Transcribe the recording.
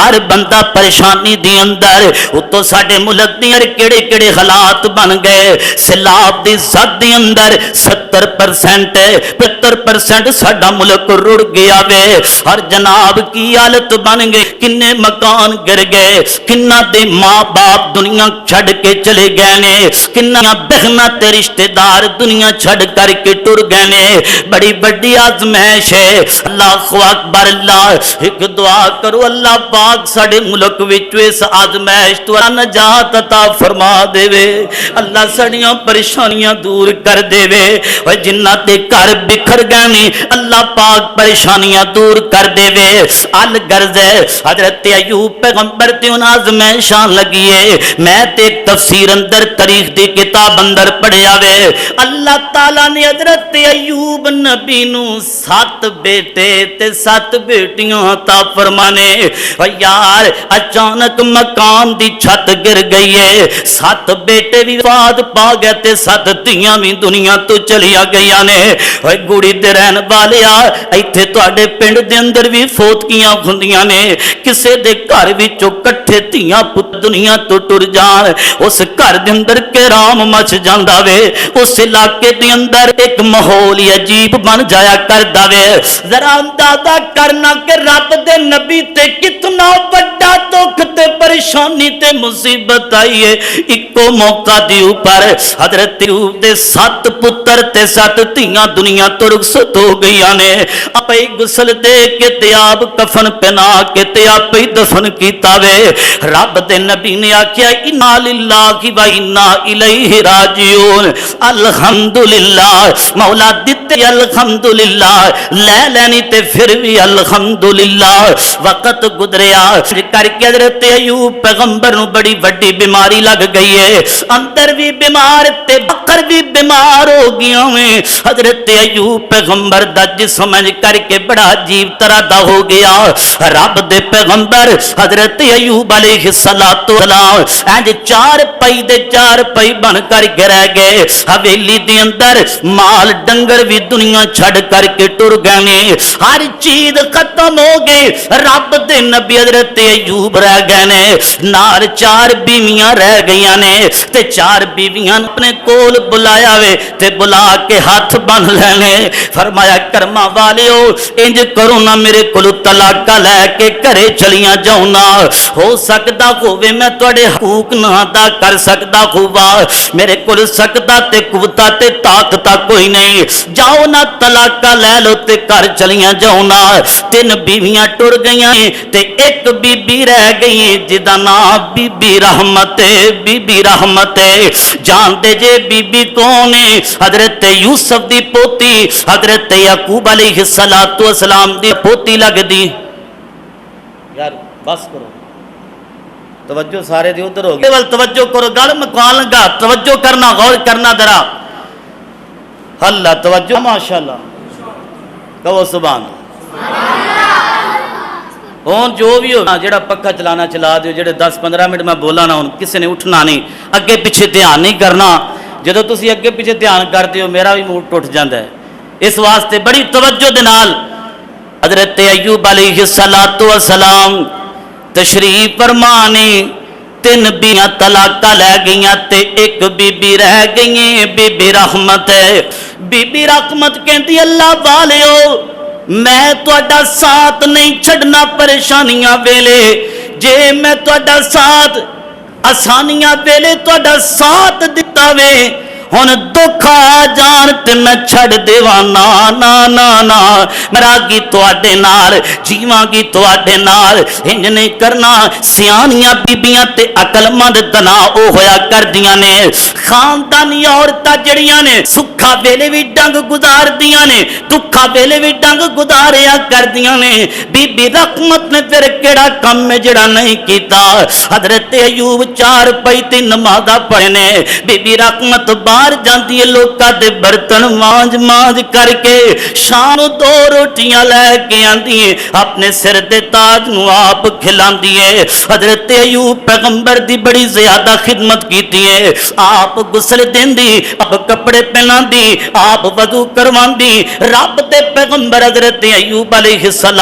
हर बंदा परेशानी दी अंदर। उतो साडे मुल्क दी केड़े केड़े हालात बन गए। सैलाब दी जद दे अंदर 70% 75% साडा मुल्क रुड़ गया वे। और जनाब की हालत बन गई, किन्ने मकान गिर गए, किन्ना दे माँ बाप दुनिया छड़ के चले गए ने, किन्ना बहना ते रिश्तेदार दुनिया छड़ करके टुर गए ने। बड़ी बड़ी आजमैश है। अल्लाह अकबर। अल्लाह एक दुआ करो, अल्लाह पाक साडे मुल्क विच इस आजमैश तो नजात अता फरमा देवे। अल्लाह साडियां परेशानियां दूर कर देवे। और जिन्ना ते घर बिखर गए ने अल्लाह पाक परेशानियां दूर कर देवे। अल गर्ज है हजरत अयूब पैगंबर ते उन आजमैशां लगी है। मैं ते तफसीर अंदर तारीख दी किताब अंदर पढ़िया वे। अल्लाह ताला ने हजरत अयूब नबी नू 7 बेटे ते 7 बेटियां अता फरमाने। और यार अचानक मकान दी छत गिर गई है। 7 बेटे भी वफात पा गए ते 7 धीयां भी दुनिया तो चलिया गई ने। और गुड़ी दे रहन वाले इत्थे तुहाडे पिंड दे अंदर भी फौतकियां हुंदियां ने। किसे दे घर विचों कट्ठे धीयां पुत दुनिया तो टुर जान, उस घर दे अंदर कहराम मच जांदा वे। उस इलाके दे अंदर एक माहौल ही अजीब बन जाया करदा वे। जरा अंदाजा करना कि रब दे नबी ते कितना बड़ा दुख ते परेशानी ते मुसीबत आई है। इको मौका दे ऊपर हजरत अयूब दे 7 पुत्र ते 7 धीयां दुनिया तो रुखसत हो गई ने। आपे गुसल दे के ते आप कफन पहना के ते आपे दफन कीता वे। रब दे नबी ने आख्या इन्ना लिल्लाहि व इन्ना इलैहि राजिऊन। अल्हम्दुलिल्लाह मौला दिते अल्हम्दुलिल्लाह, ले लेनी ते फिर भी अल्हम्दुलिल्लाह। वक्त गुजरिया करके हजरत अयूब पैगंबर नूं बड़ी वड्डी बीमारी लग गई है। अंदर भी बीमार ते बकर भी बीमार हो गया में। हजरत अयूब पैगंबर दा जिस्म करके बड़ा अजीब तरह दा हो गया। रब दे पैगंबर हजरत अयूब अलैहिस्सलातु वस्सलाम आज 4 पई दे 4 पई बन कर रह गए। हवेली दे अंदर माल डंगर भी दुनिया छड़ करके टुर गए। हर चीज खत्म हो गई। रब दे नबी हजरत अयूब रह गए ने। नाल 4 बीवियां रह गई ने ते 4 बीवियां अपने कोल बुलाया वे ते बुला के हाथ बन लेने। फरमाया कर्मा वालियो इंज करो ना, मेरे कोल तलाका लैके घरे चलियां जाओ ना। हो सकदा होवे मैं तुहाडे हकूक ना अदा कर सकदा होवा, मेरे कोल सकदा ते कुवता ते ताकत कोई नहीं। जाओ ना तलाका ले लो ते घर चलियां जाओ ना। 3 बीवियां टुर गईयां ते एक बीबी रह गई जिदा नाम बीबी रहमत है। बीबी रहमत है जानते जे बीबी कौन है? हजरत यूसुफ दी पोती हजरत याकूब अलैहिस्सलातु वस्सलाम दी पोती लगदी। यार बस करो, तवज्जो सारे दी उधर हो गई। केवल तवज्जो करो, गल मकान लगा, तवज्जो करना, गौर करना जरा। अल्लाह तवज्जो माशाअल्लाह, कहो सुभान अल्लाह। हुण जो भी हो जेड़ा पक्का चलाना चला दो, जेड़े 10-15 मिनट मैं बोला ना, हुण किसी ने उठना नहीं, अगे पिछे ध्यान नहीं करना। जो तुसी अगे पिछे ध्यान करते हो मेरा भी मूड टुट जाता है। इस वास्ते बड़ी तवज्जो दे नाल हजरत अयूब अलैहिस्सलातु वस्सलाम तशरीफ फरमाने। 3 बीवियां तलाका लै गईयां ते एक बीबी रह गई। बीबी रहमत है। बीबी रहमत कहती अल्लाह वालियो मैं तुहाडा साथ नहीं छड़ना परेशानियां वेले। जे मैं तुहाडा साथ आसानियां वेले तुहाडा साथ दिता वे, हुण दुख आ जान ते मैं छड़ देवा ना ना ना ना। मरागी तुहाडे नाल, जीवांगी तुहाडे नाल। इंज नहीं करना। सियानियां बीबियां ते अकलमंद तना ओ होया करदियां ने। खानदानी औरतां जड़ियां ने सुखा वेले भी डंग गुजारदियां ने, दुखा वेले भी डंग गुजारिया करदियां ने। बीबी रहमत ने फिर केड़ा काम है जेड़ा नहीं कीता? हजरत अयूब 4 पई ते नमाज़ां पढ़ने। बीबी रहमत बाहर जाती है, लोकां दे बर्तन मांज मांज करके शाम 2 रोटियां लैके आंदी है, अपने सिर दे ताज नूं आप खिलांदी है। हजरत अयूब पैगंबर दी बड़ी ज्यादा खिदमत कीती है। आप गुसल देंदी, आप कपड़े पहनांदी, आप वजू करवांदी। रब दे पैगंबर हजरत अयूब अलैहिस्सलाम